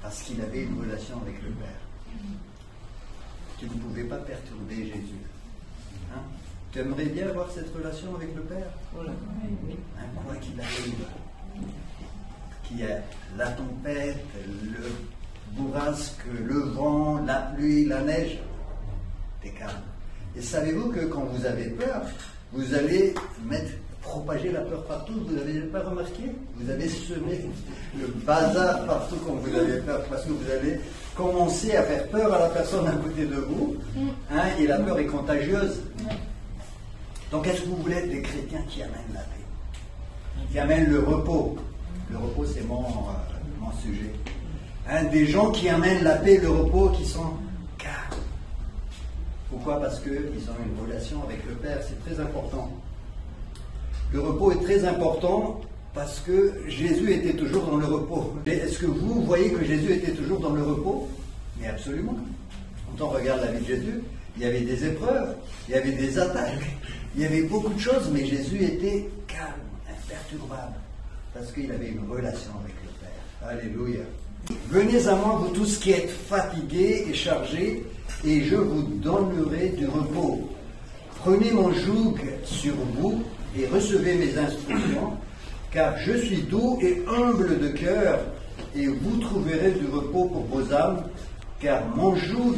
parce qu'il avait une relation avec le Père. Tu ne pouvais pas perturber Jésus. Hein? Tu aimerais bien avoir cette relation avec le Père? Hein, quoi qu'il arrive, qu'il y ait la tempête, le bourrasque, le vent, la pluie, la neige, t'es calme. Et savez-vous que quand vous avez peur, vous allez propager la peur partout? Vous n'avez pas remarqué? Vous avez semé le bazar partout quand vous avez peur, parce que vous allez commencer à faire peur à la personne à côté de vous, hein, et la peur est contagieuse. Donc est-ce que vous voulez être des chrétiens qui amènent la paix, qui amènent le repos? Le repos, c'est mon sujet. Hein, des gens qui amènent la paix, le repos, qui sont calmes. Pourquoi? Parce qu'ils ont une relation avec le Père, c'est très important. Le repos est très important parce que Jésus était toujours dans le repos. Est-ce que vous voyez que Jésus était toujours dans le repos? Mais absolument. Quand on regarde la vie de Jésus, il y avait des épreuves, il y avait des attaques, il y avait beaucoup de choses, mais Jésus était calme, imperturbable, parce qu'il avait une relation avec le Père. Alléluia. Venez à moi, vous tous qui êtes fatigués et chargés, et je vous donnerai du repos. Prenez mon joug sur vous et recevez mes instructions, car je suis doux et humble de cœur, et vous trouverez du repos pour vos âmes, car mon joug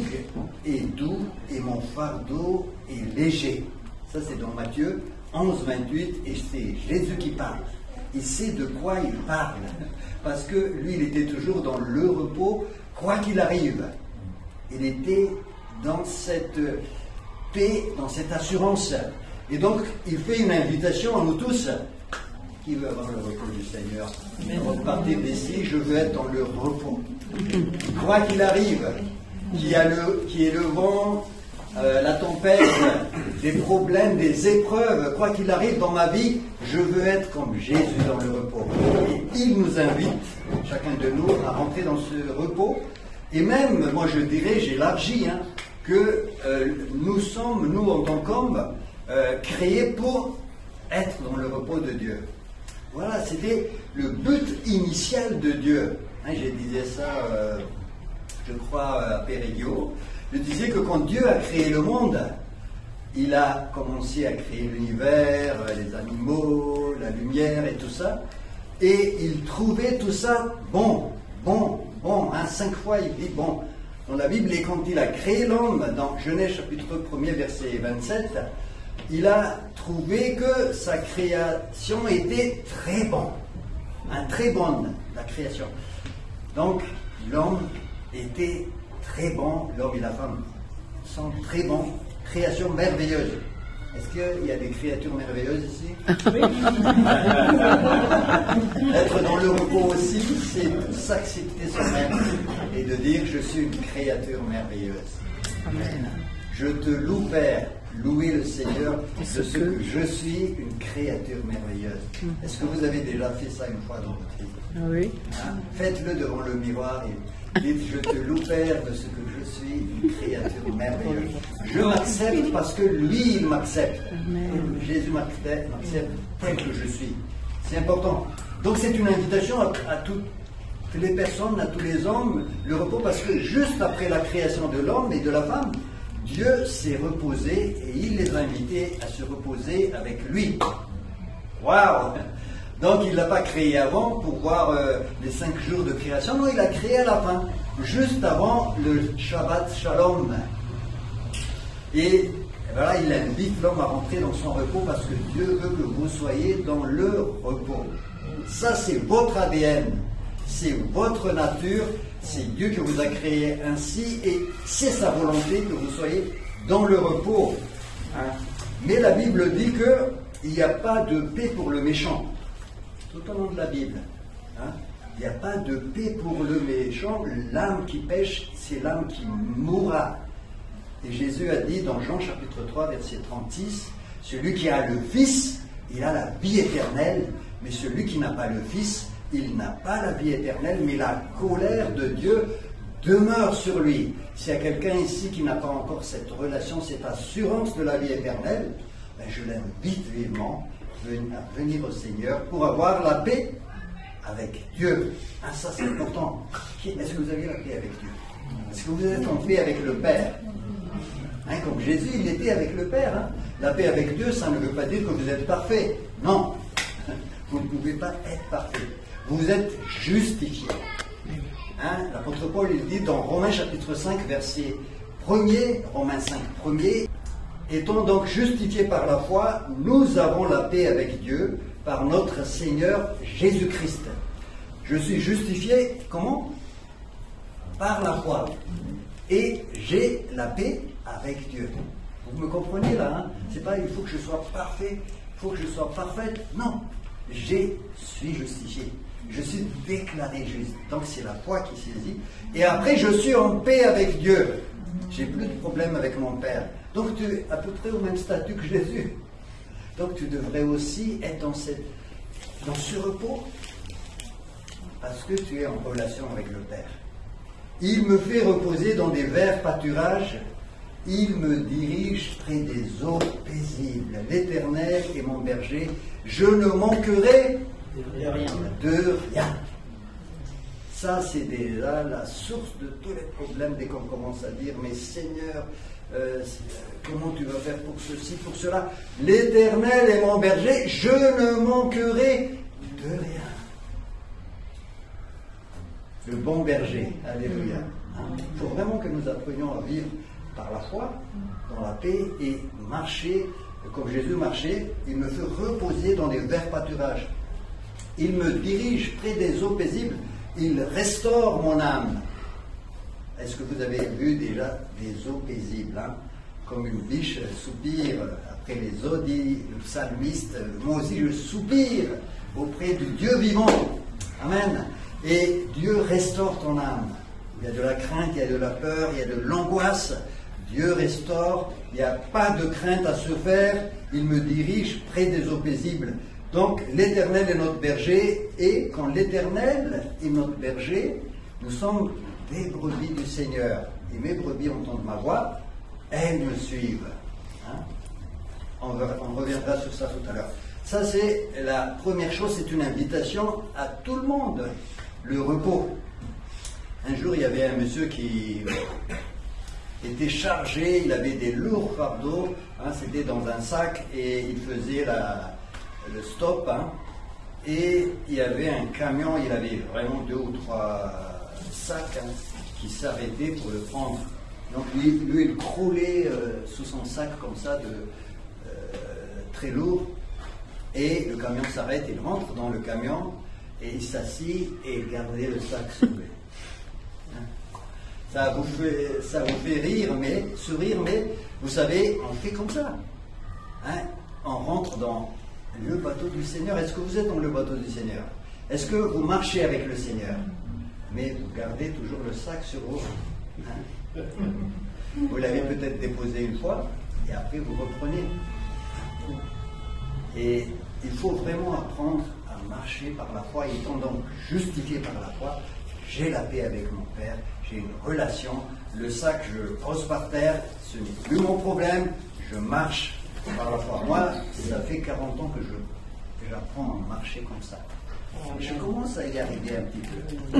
est doux et mon fardeau est léger. Ça c'est dans Matthieu 11, 28, et c'est Jésus qui parle. Il sait de quoi il parle, parce que lui il était toujours dans le repos, quoi qu'il arrive. Il était dans cette paix, dans cette assurance. Et donc, il fait une invitation à nous tous. Qui veut avoir le repos du Seigneur? Repartir d'ici, je veux être dans le repos. Quoi qu'il arrive, qu'il y ait le vent, la tempête, des problèmes, des épreuves, quoi qu'il arrive dans ma vie, je veux être comme Jésus dans le repos. Et il nous invite, chacun de nous, à rentrer dans ce repos. Et même, moi je dirais, j'élargis, hein, que nous sommes, nous en tant qu'hommes, créés pour être dans le repos de Dieu. Voilà, c'était le but initial de Dieu. Hein, je disais ça, je crois, à Périgueux. Je disais que quand Dieu a créé le monde, il a commencé à créer l'univers, les animaux, la lumière et tout ça. Et il trouvait tout ça bon. Hein, 5 fois il dit bon. Dans la Bible, et quand il a créé l'homme, dans Genèse chapitre 1er, verset 27, il a trouvé que sa création était très bonne. Très bonne, la création. Donc, l'homme était très bon, l'homme et la femme sont très bons. Création merveilleuse. Est-ce qu'il y a des créatures merveilleuses ici? Oui. Être dans le repos aussi, c'est s'accepter soi-même et de dire je suis une créature merveilleuse. Amen. Je te loue, Père, louez le Seigneur de ce que je suis une créature merveilleuse. Est-ce que vous avez déjà fait ça une fois dans votre vie? Oui. Hein? Faites-le devant le miroir et dites je te loue, Père, de ce que je suis une créature merveilleuse. Je m'accepte parce que lui, il m'accepte. Jésus m'accepte tel que je suis. C'est important. Donc c'est une invitation à toutes les personnes, à tous les hommes, le repos, parce que juste après la création de l'homme et de la femme, Dieu s'est reposé et il les a invités à se reposer avec lui. Waouh! Donc il ne l'a pas créé avant pour voir les 5 jours de création, non, il l'a créé à la fin, juste avant le Shabbat Shalom. Et voilà, il invite l'homme à rentrer dans son repos parce que Dieu veut que vous soyez dans le repos. Ça, c'est votre ADN, c'est votre nature, c'est Dieu qui vous a créé ainsi et c'est sa volonté que vous soyez dans le repos. Hein. Mais la Bible dit qu'il n'y a pas de paix pour le méchant. Tout au long de la Bible. Hein. Il n'y a pas de paix pour le méchant. L'âme qui pêche, c'est l'âme qui mourra. Et Jésus a dit dans Jean chapitre 3, verset 36, celui qui a le Fils, il a la vie éternelle, mais celui qui n'a pas le Fils, il n'a pas la vie éternelle, mais la colère de Dieu demeure sur lui. S'il y a quelqu'un ici qui n'a pas encore cette relation, cette assurance de la vie éternelle, ben je l'invite vivement à venir au Seigneur pour avoir la paix. avec Dieu. Ah, ça c'est important. Est-ce que vous avez la paix avec Dieu? Est-ce que vous êtes en paix avec le Père? Hein, comme Jésus, il était avec le Père. Hein. La paix avec Dieu, ça ne veut pas dire que vous êtes parfait. Non. Vous ne pouvez pas être parfait. Vous êtes justifié. Hein? L'apôtre Paul, il dit dans Romains chapitre 5, verset 1er, Romains 5, 1er, étant donc justifiés par la foi, nous avons la paix avec Dieu par notre Seigneur Jésus-Christ. Je suis justifié, comment? Par la foi. Et j'ai la paix avec Dieu. Vous me comprenez là, hein? C'est pas il faut que je sois parfait, il faut que je sois parfaite. Non, je suis justifié. Je suis déclaré juste. Donc c'est la foi qui saisit. Et après, je suis en paix avec Dieu. J'ai plus de problème avec mon Père. Donc tu es à peu près au même statut que Jésus. Donc tu devrais aussi être dans ce repos. Parce que tu es en relation avec le Père. Il me fait reposer dans des verts pâturages. Il me dirige près des eaux paisibles. L'Éternel est mon berger. Je ne manquerai de rien. Ça, c'est déjà la source de tous les problèmes dès qu'on commence à dire, mais Seigneur, comment tu vas faire pour ceci, pour cela? L'Éternel est mon berger, je ne manquerai de rien. Le bon berger, alléluia. Il faut vraiment que nous apprenions à vivre par la foi, dans la paix et marcher, comme Jésus marchait. Il me fait reposer dans des verts pâturages. Il me dirige près des eaux paisibles. Il restaure mon âme. Est-ce que vous avez vu déjà des eaux paisibles, hein? Comme une biche soupire après les eaux, dit le psalmiste, moi aussi je soupire auprès du Dieu vivant. Amen. Et Dieu restaure ton âme. Il y a de la crainte, il y a de la peur, il y a de l'angoisse. Dieu restaure, il n'y a pas de crainte à se faire. Il me dirige près des eaux paisibles. Donc, l'Éternel est notre berger, et quand l'Éternel est notre berger, nous sommes des brebis du Seigneur. Et mes brebis entendent ma voix, elles me suivent. Hein? On reviendra sur ça tout à l'heure. Ça, c'est la première chose, c'est une invitation à tout le monde, le repos. Un jour, il y avait un monsieur qui était chargé, il avait des lourds fardeaux, hein, c'était dans un sac, et il faisait le stop, hein, et il y avait un camion, il avait vraiment 2 ou 3 sacs, hein, qui s'arrêtaient pour le prendre. Donc lui il croulait sous son sac comme ça, très lourd, et le camion s'arrête, il rentre dans le camion, et il s'assit et il gardait le sac soulevé. Hein. Ça vous fait sourire, mais vous savez, on fait comme ça. Hein. On rentre dans le bateau du Seigneur. Est-ce que vous êtes dans le bateau du Seigneur? Est-ce que vous marchez avec le Seigneur? Mais vous gardez toujours le sac sur vous. Hein? Vous l'avez peut-être déposé une fois, et après vous reprenez. Et il faut vraiment apprendre à marcher par la foi, et étant donc justifié par la foi, j'ai la paix avec mon Père, j'ai une relation, le sac je le pose par terre, ce n'est plus mon problème, je marche par la foi. Moi, ça fait 40 ans que j'apprends à marcher comme ça. Je commence à y arriver un petit peu.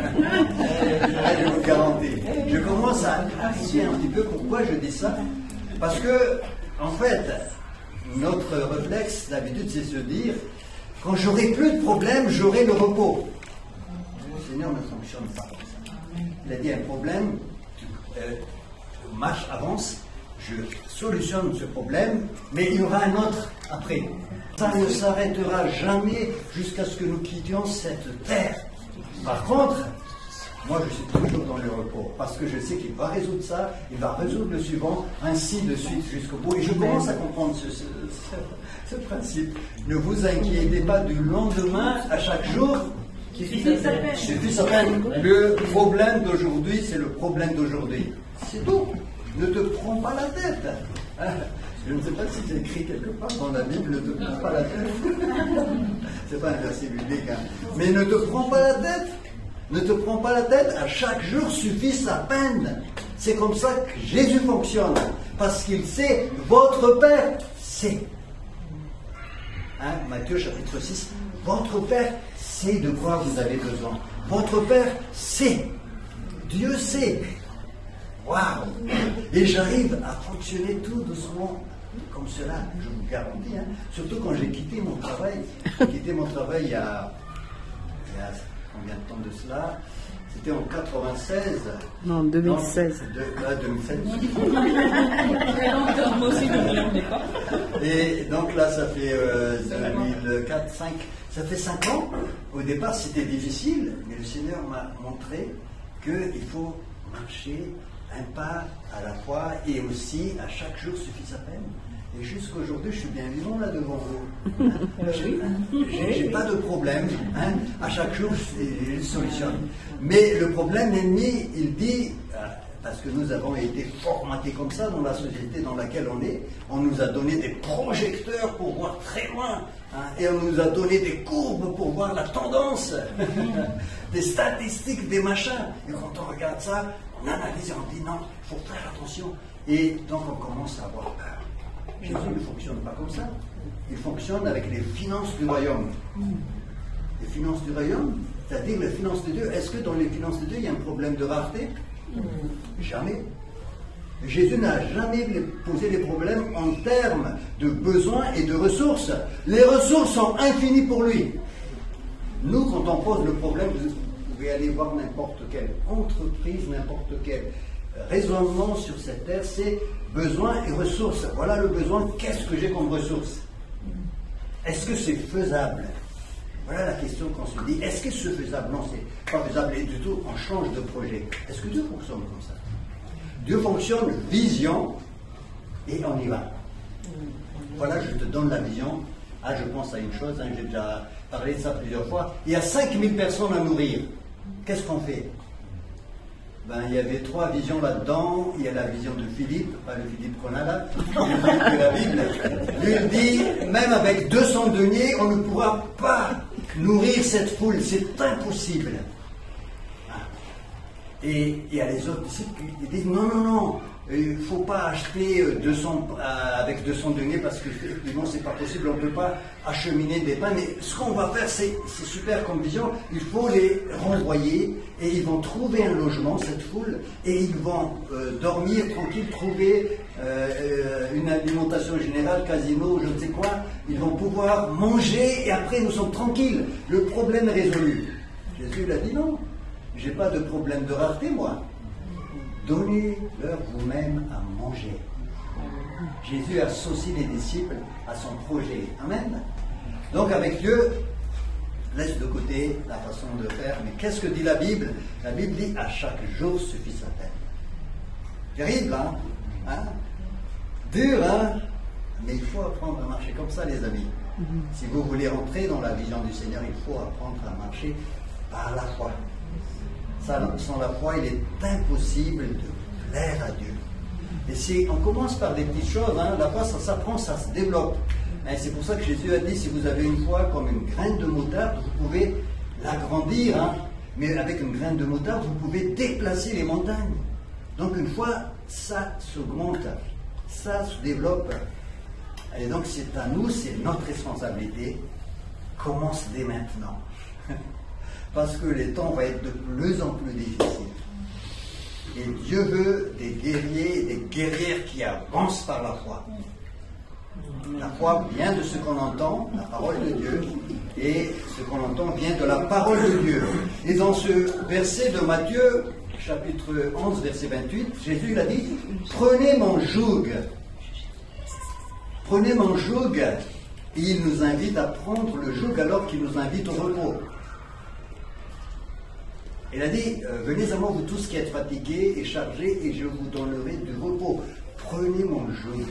Je vous garantis. Je commence à arriver un petit peu. Pourquoi je dis ça? Parce que, en fait, notre réflexe, d'habitude, c'est se dire, quand j'aurai plus de problèmes, j'aurai le repos. Le Seigneur ne fonctionne pas comme ça. Il a dit un problème, marche, avance, je solutionne ce problème, mais il y aura un autre après. Ça ne s'arrêtera jamais jusqu'à ce que nous quittions cette terre. Par contre, moi je suis toujours dans le repos, parce que je sais qu'il va résoudre ça, il va résoudre le suivant, ainsi de suite jusqu'au bout. Et je commence à comprendre ce principe. Ne vous inquiétez pas du lendemain, à chaque jour. Suffit sa peine. Le problème d'aujourd'hui, c'est le problème d'aujourd'hui. C'est tout. Ne te prends pas la tête. Je ne sais pas si c'est écrit quelque part dans la Bible, ne te prends pas la tête. C'est pas un verset biblique, hein. Mais ne te prends pas la tête. Ne te prends pas la tête. À chaque jour suffit sa peine. C'est comme ça que Jésus fonctionne. Parce qu'il sait, votre Père sait. Hein, Matthieu chapitre 6, votre Père sait. sait de quoi vous avez besoin. Votre Père sait. Dieu sait. Waouh! Et j'arrive à fonctionner tout doucement comme cela, je vous garantis. Hein. Surtout quand j'ai quitté mon travail. J'ai quitté mon travail il y a combien de temps de cela? C'était en 96. Non, 2016. 2016. Moi aussi, je ne l'ai pas. Et donc là, ça fait 2004, 5. Ça fait 5 ans. Au départ, c'était difficile, mais le Seigneur m'a montré qu'il faut marcher un pas à la fois et aussi à chaque jour suffit sa peine. Et jusqu'aujourd'hui, je suis bien vivant là devant vous. J'ai pas de problème. Hein. À chaque jour, je solutionne. Mais le problème, l'ennemi, il dit, parce que nous avons été formatés comme ça dans la société dans laquelle on nous a donné des projecteurs pour voir très loin. Hein, et on nous a donné des courbes pour voir la tendance, des statistiques, des machins. Et quand on regarde ça, on analyse et on dit non, il faut faire attention. Et donc on commence à avoir peur. Jésus ne fonctionne pas comme ça. Il fonctionne avec les finances du royaume. Les finances du royaume, c'est-à-dire les finances de Dieu. Est-ce que dans les finances de Dieu, il y a un problème de rareté? Jamais. Jésus n'a jamais posé des problèmes en termes de besoins et de ressources. Les ressources sont infinies pour lui. Nous, quand on pose le problème, vous pouvez aller voir n'importe quelle entreprise, n'importe quel raisonnement sur cette terre, c'est besoins et ressources. Voilà le besoin, qu'est-ce que j'ai comme ressources? Est-ce que c'est faisable? Voilà la question qu'on se dit. Est-ce que c'est faisable? Non, c'est pas faisable. Et du tout, on change de projet. Est-ce que Dieu fonctionne comme ça? Dieu fonctionne vision et on y va. Voilà, je te donne la vision. Ah, je pense à une chose, hein, j'ai déjà parlé de ça plusieurs fois. Il y a 5000 personnes à nourrir. Qu'est-ce qu'on fait? Ben, il y avait 3 visions là-dedans. Il y a la vision de Philippe, pas le Philippe qu'on a là, de la Bible. Lui il dit, même avec 200 deniers, on ne pourra pas nourrir cette foule. C'est impossible. Et il y a les autres disciples qui disent, non, il ne faut pas acheter 200, avec 200 deniers parce que effectivement c'est pas possible, on ne peut pas acheminer des pains. Mais ce qu'on va faire, c'est super comme vision, il faut les renvoyer et ils vont trouver un logement, cette foule, et ils vont dormir tranquille, trouver une alimentation générale, casino, je ne sais quoi. Ils vont pouvoir manger et après nous sommes tranquilles. Le problème est résolu. Jésus l'a dit non. J'ai pas de problème de rareté, moi. Donnez-leur vous-même à manger. Jésus associe les disciples à son projet. Amen. Donc avec Dieu, laisse de côté la façon de faire. Mais qu'est-ce que dit la Bible? La Bible dit à chaque jour suffit sa peine. Terrible, hein? Dur, hein? Mais il faut apprendre à marcher comme ça, les amis. Si vous voulez entrer dans la vision du Seigneur, il faut apprendre à marcher par la foi. Sans la foi, il est impossible de plaire à Dieu. Et on commence par des petites choses, hein. La foi, ça s'apprend, ça se développe. Et c'est pour ça que Jésus a dit, si vous avez une foi comme une graine de moutarde, vous pouvez l'agrandir, hein. Mais avec une graine de moutarde, vous pouvez déplacer les montagnes. Donc une fois, ça s'augmente, ça se développe. Et donc c'est à nous, c'est notre responsabilité. Commence dès maintenant. Parce que les temps vont être de plus en plus difficiles. Et Dieu veut des guerriers et des guerrières qui avancent par la foi. La foi vient de ce qu'on entend, la parole de Dieu, et ce qu'on entend vient de la parole de Dieu. Et dans ce verset de Matthieu, chapitre 11, verset 28, Jésus a dit, prenez mon joug. Prenez mon joug. Et il nous invite à prendre le joug alors qu'il nous invite au repos. Il a dit, venez à moi vous tous qui êtes fatigués et chargés et je vous donnerai du repos. Prenez mon joug.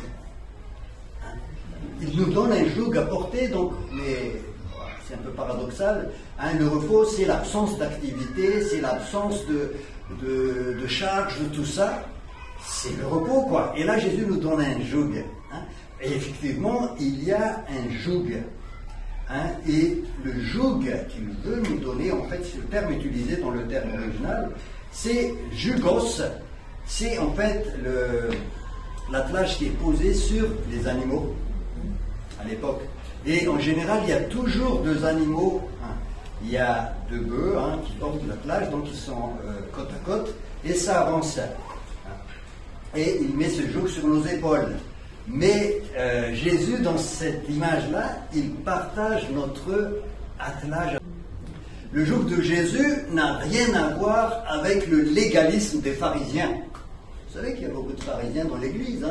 Il nous donne un joug à porter, donc, mais c'est un peu paradoxal. Hein, le repos, c'est l'absence d'activité, c'est l'absence de charge, de tout ça. C'est le repos, quoi. Et là, Jésus nous donne un joug. Hein, et effectivement, il y a un joug. Hein, et le joug qu'il veut nous donner, en fait, le terme utilisé dans le terme original, c'est jugos. C'est en fait l'attelage qui est posé sur les animaux à l'époque. Et en général, il y a toujours 2 animaux. Hein. il y a deux bœufs qui portent l'attelage, donc ils sont côte à côte, et ça avance. Et il met ce joug sur nos épaules. Mais Jésus, dans cette image-là, il partage notre attelage. Le joug de Jésus n'a rien à voir avec le légalisme des pharisiens. Vous savez qu'il y a beaucoup de pharisiens dans l'église.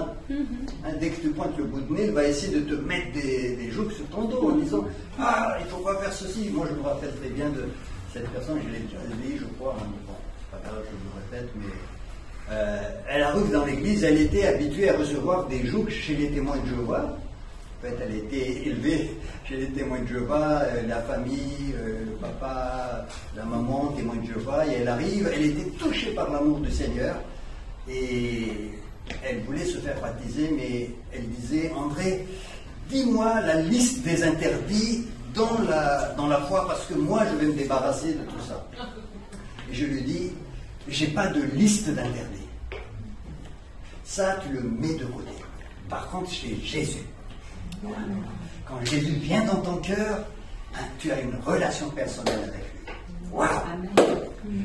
Dès que tu pointes le bout de nez, il va essayer de te mettre des jougs sur ton dos en disant « Ah, il ne faut pas faire ceci ». Moi, je me rappelle très bien de cette personne, je l'ai déjà dit, je crois. Bon, c'est pas grave, je le répète, mais elle arrive dans l'église, elle était habituée à recevoir des jougs chez les témoins de Jéhovah. En fait, elle était élevée chez les témoins de Jéhovah, la famille, le papa, la maman, témoins de Jéhovah, et elle arrive, elle était touchée par l'amour du Seigneur. Et elle voulait se faire baptiser, mais elle disait « André, dis-moi la liste des interdits dans la foi, parce que moi, je vais me débarrasser de tout ça. » Et je lui dis « J'ai pas de liste d'interdits. Ça, tu le mets de côté. Par contre, chez Jésus, quand Jésus vient dans ton cœur, tu as une relation personnelle avec lui. Waouh!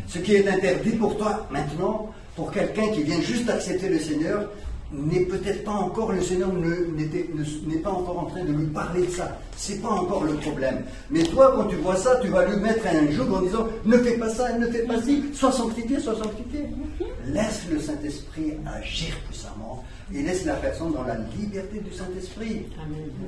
Ce qui est interdit pour toi maintenant, pour quelqu'un qui vient juste d'accepter le Seigneur, n'est peut-être pas encore, le Seigneur n'est pas encore en train de lui parler de ça. C'est pas encore le problème. Mais toi, quand tu vois ça, tu vas lui mettre un joug en disant « Ne fais pas ça, ne fais pas ci, sois sanctifié, sois sanctifié. » Laisse le Saint-Esprit agir puissamment et laisse la personne dans la liberté du Saint-Esprit.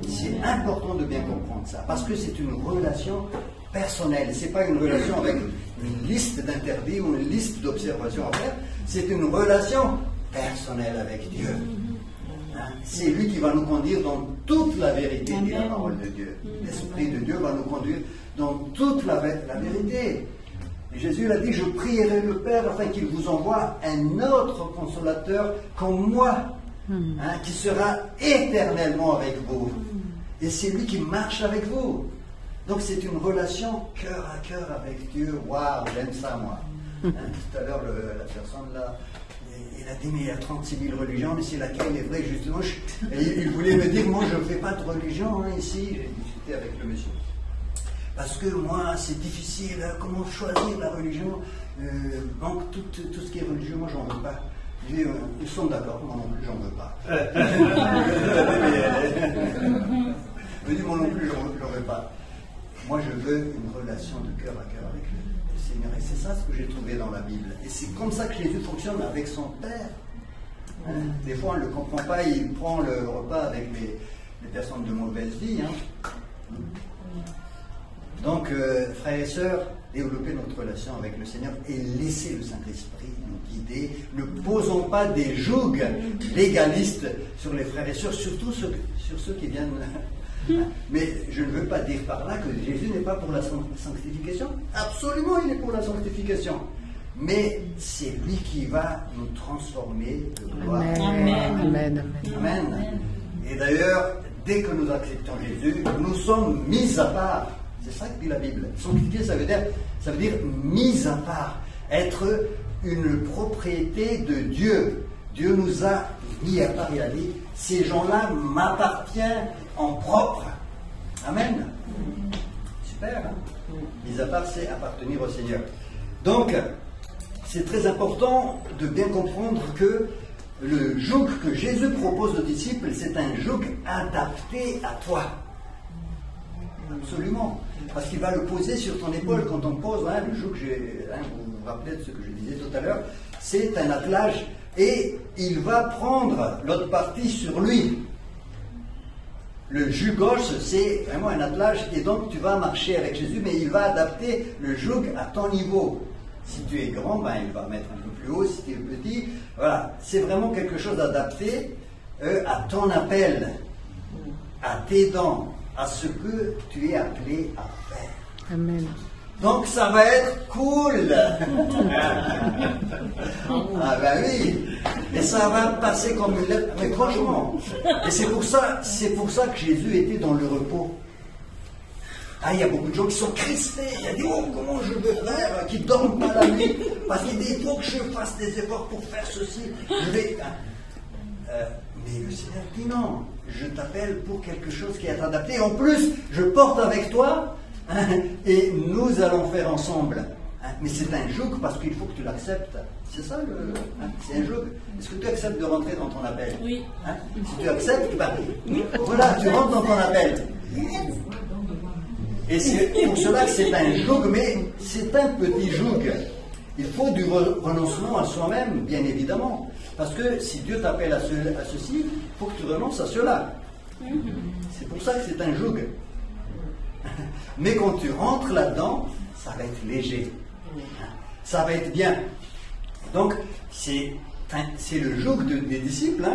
C'est important de bien comprendre ça, parce que c'est une relation personnelle. C'est pas une relation avec une liste d'interdits ou une liste d'observations à faire. C'est une relation personnelle avec Dieu. C'est lui qui va nous conduire dans toute la vérité de la parole de Dieu. L'Esprit de Dieu va nous conduire dans toute la vérité. Et Jésus l'a dit, je prierai le Père afin qu'il vous envoie un autre consolateur comme moi, qui sera éternellement avec vous. Et c'est lui qui marche avec vous. Donc c'est une relation cœur à cœur avec Dieu. Waouh, j'aime ça moi. Tout à l'heure, la personne là, il a dit, mais il y a 36 000 religions, mais c'est laquelle est vraie justement. Et il voulait me dire, moi je ne fais pas de religion ici. J'ai discuté avec le monsieur. Parce que moi, c'est difficile, comment choisir la religion. Donc tout ce qui est religieux, moi j'en veux pas. J'ai dit, ils sont d'accord, moi non plus j'en veux pas. Je dis, moi non plus j'en veux pas. Moi je veux une relation de cœur à cœur avec le Seigneur. Et c'est ça ce que j'ai trouvé dans la Bible. Et c'est comme ça que Jésus fonctionne avec son Père. Des fois on ne le comprend pas, il prend le repas avec les personnes de mauvaise vie. Donc, frères et sœurs, développez notre relation avec le Seigneur et laissez le Saint-Esprit nous guider. Ne posons pas des jougs légalistes sur les frères et sœurs, surtout sur ceux qui viennent. Mais je ne veux pas dire par là que Jésus n'est pas pour la sanctification. Absolument, il est pour la sanctification. Mais c'est lui qui va nous transformer de gloire. Amen. Amen. Et d'ailleurs, dès que nous acceptons Jésus, nous sommes mis à part. C'est ça que dit la Bible. Sanctifier, ça veut dire mis à part. Être une propriété de Dieu. Dieu nous a mis à part. Il a dit, ces gens-là m'appartiennent en propre. Amen. Super. Mis à part, c'est appartenir au Seigneur. Donc, c'est très important de bien comprendre que le joug que Jésus propose aux disciples, c'est un joug adapté à toi. Absolument. Parce qu'il va le poser sur ton épaule quand on pose le joug, vous vous rappelez de ce que je disais tout à l'heure, c'est un attelage et il va prendre l'autre partie sur lui. Le joug gauche, c'est vraiment un attelage et donc tu vas marcher avec Jésus, mais il va adapter le joug à ton niveau. Si tu es grand, il va mettre un peu plus haut, si tu es petit, voilà. C'est vraiment quelque chose d'adapté à ton appel, à tes dons, à ce que tu es appelé à faire. Amen. Donc ça va être cool. Ah ben oui. Et ça va passer comme une lettre. Mais franchement. Et c'est pour ça que Jésus était dans le repos. Il y a beaucoup de gens qui sont crispés. Il a dit, comment je veux faire, qui ne dorment pas la nuit. Parce qu'il dit, il faut que je fasse des efforts pour faire ceci. Mais le Seigneur dit non, je t'appelle pour quelque chose qui est adapté. En plus, je porte avec toi et nous allons faire ensemble. Mais c'est un joug parce qu'il faut que tu l'acceptes. C'est ça, c'est un joug. Est-ce que tu acceptes de rentrer dans ton appel? Oui. Si tu acceptes, voilà, tu rentres dans ton appel. Et c'est pour cela que c'est un joug, mais c'est un petit joug. Il faut du renoncement à soi-même, bien évidemment. Parce que si Dieu t'appelle à ceci, il faut que tu renonces à cela. C'est pour ça que c'est un joug. Mais quand tu rentres là-dedans, ça va être léger. Ça va être bien. Donc, c'est le joug des disciples.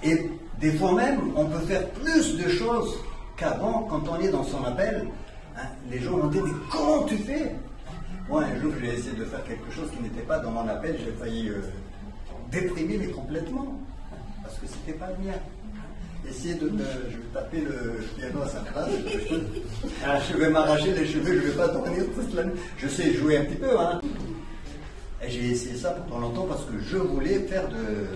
Et des fois même, on peut faire plus de choses qu'avant, quand on est dans son appel. Les gens vont dire, mais comment tu fais? Moi, un jour, j'ai essayé de faire quelque chose qui n'était pas dans mon appel. J'ai failli déprimer, mais complètement. Parce que c'était pas le mien. Essayer je vais taper le piano à sa place. Je vais m'arracher les cheveux, je ne vais pas dormir toute la nuit. Je sais jouer un petit peu. Et j'ai essayé ça pendant longtemps parce que je voulais faire de...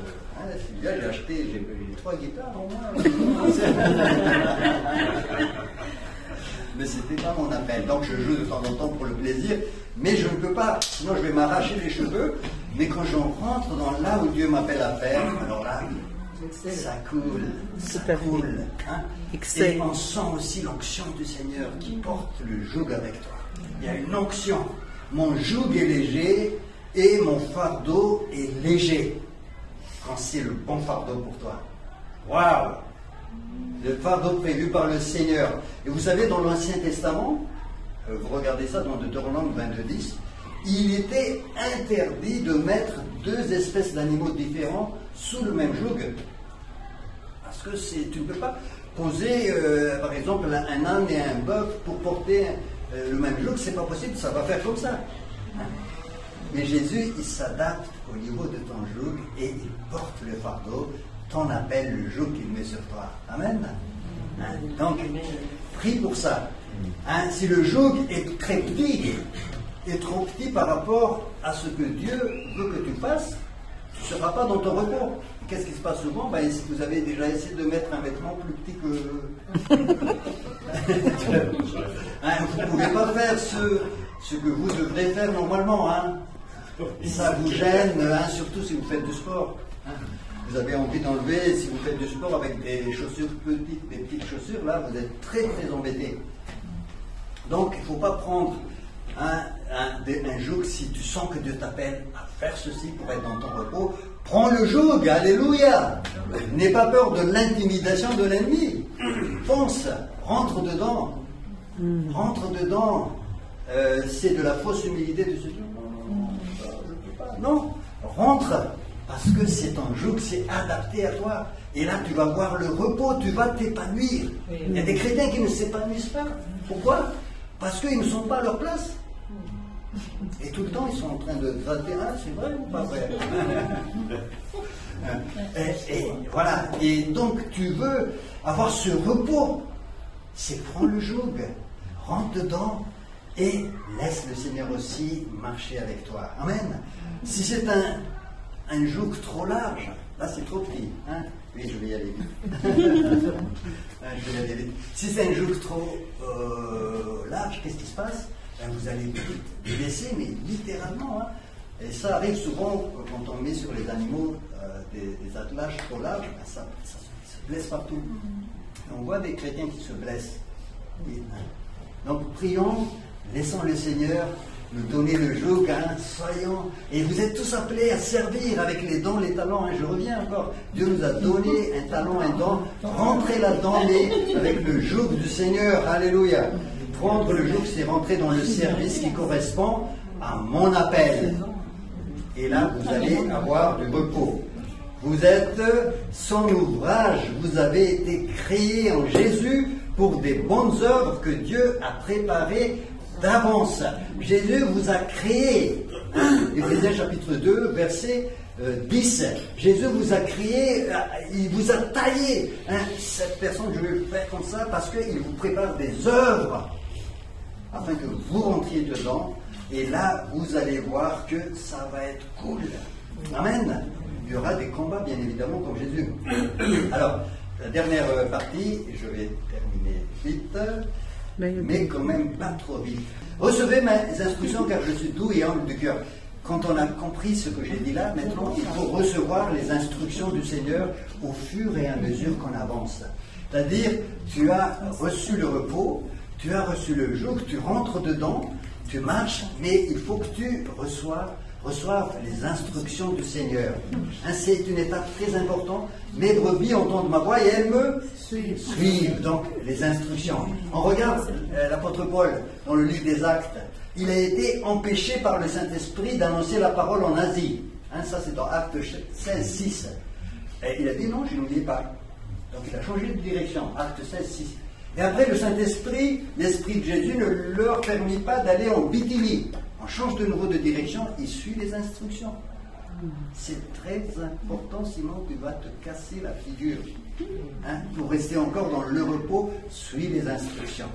Sylvia, j'ai acheté, j'ai 3 guitares au moins. Mais c'était pas mon appel. Donc je joue de temps en temps pour le plaisir, mais je ne peux pas, sinon je vais m'arracher les cheveux. Mais quand j'en rentre dans là où Dieu m'appelle à faire, alors là, ça coule, ça coule. Et on sent aussi l'onction du Seigneur qui porte le joug avec toi. Il y a une onction. Mon joug est léger et mon fardeau est léger. Quand c'est le bon fardeau pour toi. Waouh! Le fardeau prévu par le Seigneur. Et vous savez, dans l'Ancien Testament, vous regardez ça dans Deutéronome 22:10, il était interdit de mettre 2 espèces d'animaux différents sous le même joug. Parce que tu ne peux pas poser, par exemple, un âne et un bœuf pour porter le même joug, c'est pas possible, ça va faire comme ça. Mais Jésus, il s'adapte au niveau de ton joug et il porte le fardeau, ton appel, le joug qu'il met sur toi. Amen. Donc, prie pour ça. Si le joug est très petit, est trop petit par rapport à ce que Dieu veut que tu fasses, tu ne seras pas dans ton repos. Qu'est-ce qui se passe souvent? Si vous avez déjà essayé de mettre un vêtement plus petit que... vous ne pouvez pas faire ce que vous devrez faire normalement. Ça vous gêne, surtout si vous faites du sport. Vous avez envie d'enlever, si vous faites du sport avec des chaussures petites, des petites chaussures, là, vous êtes très très embêté. Donc, il ne faut pas prendre un joug si tu sens que Dieu t'appelle à faire ceci pour être dans ton repos. Prends le joug, alléluia. N'aie pas peur de l'intimidation de l'ennemi. Fonce, rentre dedans. Rentre dedans. C'est de la fausse humilité de se dire non, rentre, parce que c'est ton joug, c'est adapté à toi. Et là, tu vas voir le repos, tu vas t'épanouir. Il y a des chrétiens qui ne s'épanouissent pas. Pourquoi? Parce qu'ils ne sont pas à leur place. Et tout le temps, ils sont en train de gratter. C'est vrai ou pas vrai? Et voilà. Et donc, tu veux avoir ce repos. C'est prends le joug, rentre dedans. Et laisse le Seigneur aussi marcher avec toi. Amen. Si c'est un joug trop large, là c'est trop petit. Oui, je vais y aller vite. Je vais y aller vite. Si c'est un joug trop large, qu'est-ce qui se passe? Vous allez blesser, mais littéralement. Et ça arrive souvent quand on met sur les animaux des attelages trop larges, ça se blesse partout. Et on voit des chrétiens qui se blessent. Donc prions. Laissons le Seigneur nous donner le joug, soyons. Et vous êtes tous appelés à servir avec les dons, les talents. Je reviens encore. Dieu nous a donné un talent, un don. Rentrez là-dedans, mais avec le joug du Seigneur. Alléluia. Prendre le joug, c'est rentrer dans le service qui correspond à mon appel. Et là, vous allez avoir du repos. Vous êtes son ouvrage. Vous avez été créés en Jésus pour des bonnes œuvres que Dieu a préparées d'avance. Jésus vous a créé. Éphésiens chapitre 2, verset 10. Jésus vous a créé, il vous a taillé. Cette personne, je vais le faire comme ça parce qu'il vous prépare des œuvres afin que vous rentriez dedans. Et là, vous allez voir que ça va être cool. Amen. Il y aura des combats, bien évidemment, comme Jésus. Alors, la dernière partie, je vais terminer vite, mais quand même pas trop vite. Recevez mes instructions car je suis doux et humble de cœur. Quand on a compris ce que j'ai dit là, maintenant il faut recevoir les instructions du Seigneur au fur et à mesure qu'on avance. C'est-à-dire, tu as reçu le repos, tu as reçu le joug, tu rentres dedans, tu marches, mais il faut que tu reçoives les instructions du Seigneur. Hein, c'est une étape très importante. Mes brebis entendent ma voix et elles me suivent. Donc, les instructions. On regarde l'apôtre Paul dans le livre des Actes. Il a été empêché par le Saint-Esprit d'annoncer la parole en Asie. Hein, ça, c'est dans Actes 16, 6. Et il a dit non, je n'oubliais pas. Donc, il a changé de direction. Actes 16, 6. Et après, le Saint-Esprit, l'Esprit de Jésus ne leur permit pas d'aller en Bithynie. On change de nouveau de direction, il suit les instructions. C'est très important, sinon tu vas te casser la figure. Hein, pour rester encore dans le repos, suis les instructions.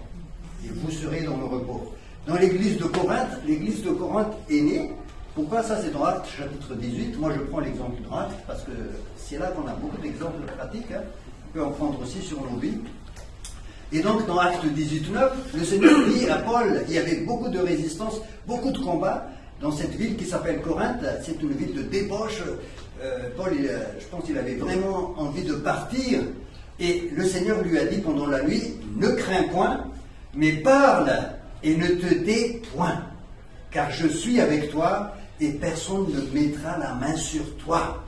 Et vous serez dans le repos. Dans l'église de Corinthe est née. Pourquoi ça? C'est dans Actes chapitre 18. Moi je prends l'exemple de Actes parce que c'est là qu'on a beaucoup d'exemples pratiques. Hein. On peut en prendre aussi sur nos vies. Et donc, dans Actes 18, 9, le Seigneur dit à Paul, il y avait beaucoup de résistance, beaucoup de combats dans cette ville qui s'appelle Corinthe. C'est une ville de débauche. Paul, je pense qu'il avait vraiment envie de partir. Et le Seigneur lui a dit pendant la nuit, ne crains point, mais parle et ne te tais point, car je suis avec toi et personne ne mettra la main sur toi.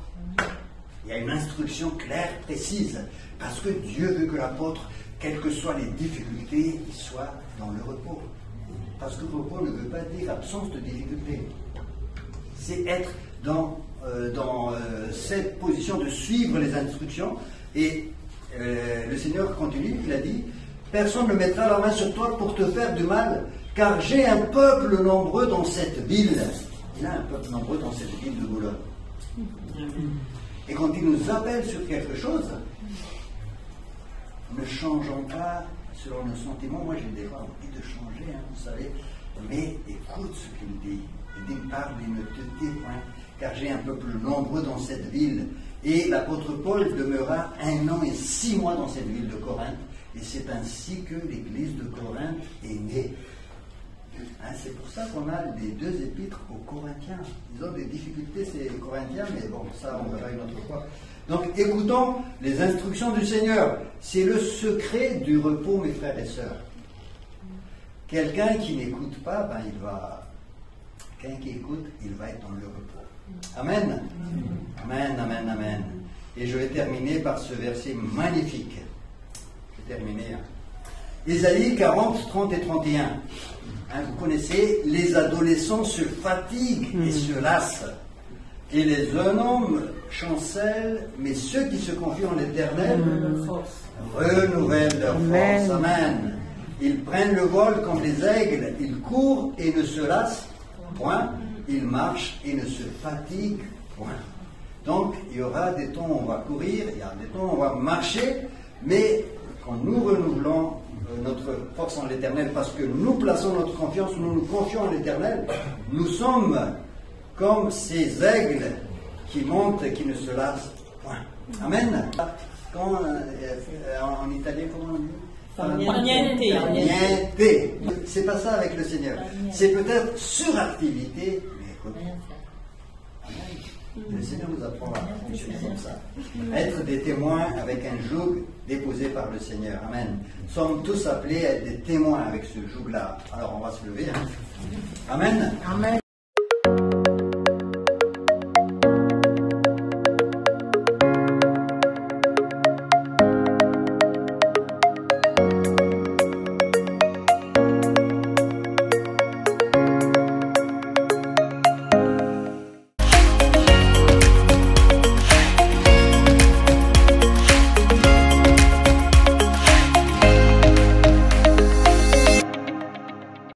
Il y a une instruction claire, précise, parce que Dieu veut que l'apôtre, quelles que soient les difficultés, il soit dans le repos. Parce que le repos ne veut pas dire absence de difficulté. C'est être dans cette position de suivre les instructions. Et le Seigneur continue, il a dit, personne ne mettra la main sur toi pour te faire du mal, car j'ai un peuple nombreux dans cette ville. Il y a un peuple nombreux dans cette ville de Boulogne. Et quand il nous appelle sur quelque chose, ne changeons pas selon nos sentiments. Moi, j'ai des fois envie de changer, hein, vous savez. Mais écoute ce qu'il dit. Il dit, parle et ne te tais point, car j'ai un peuple nombreux dans cette ville. Et l'apôtre Paul demeura 1 an et 6 mois dans cette ville de Corinthe. Et c'est ainsi que l'église de Corinthe est née. Hein, c'est pour ça qu'on a les 2 épîtres aux Corinthiens. Ils ont des difficultés, ces Corinthiens, mais bon, ça, on verra une autre fois. Donc, écoutons les instructions du Seigneur. C'est le secret du repos, mes frères et sœurs. Quelqu'un qui n'écoute pas, ben, quelqu'un qui écoute, il va être dans le repos. Amen. Amen, amen, amen. Et je vais terminer par ce verset magnifique. Je vais terminer. Ésaïe 40, 30 et 31. Hein, vous connaissez, les adolescents se fatiguent et se lassent. Et les hommes chancellent, mais ceux qui se confient en l'Éternel renouvellent leur force. Amen. Ils prennent le vol comme les aigles, ils courent et ne se lassent point, ils marchent et ne se fatiguent point. Donc, il y aura des temps où on va courir, il y a des temps où on va marcher, mais quand nous renouvelons notre force en l'Éternel, parce que nous plaçons notre confiance, nous nous confions en l'Éternel, nous sommes comme ces aigles qui montent et qui ne se lassent point. Amen. Quand, en italien, comment on dit? Niente. C'est pas ça avec le Seigneur. C'est peut-être suractivité, mais écoute. Amen. Le Seigneur nous apprend à fonctionner comme ça. Être des témoins avec un joug déposé par le Seigneur. Amen. Nous sommes tous appelés à être des témoins avec ce joug-là. Alors on va se lever. Hein. Amen. Amen.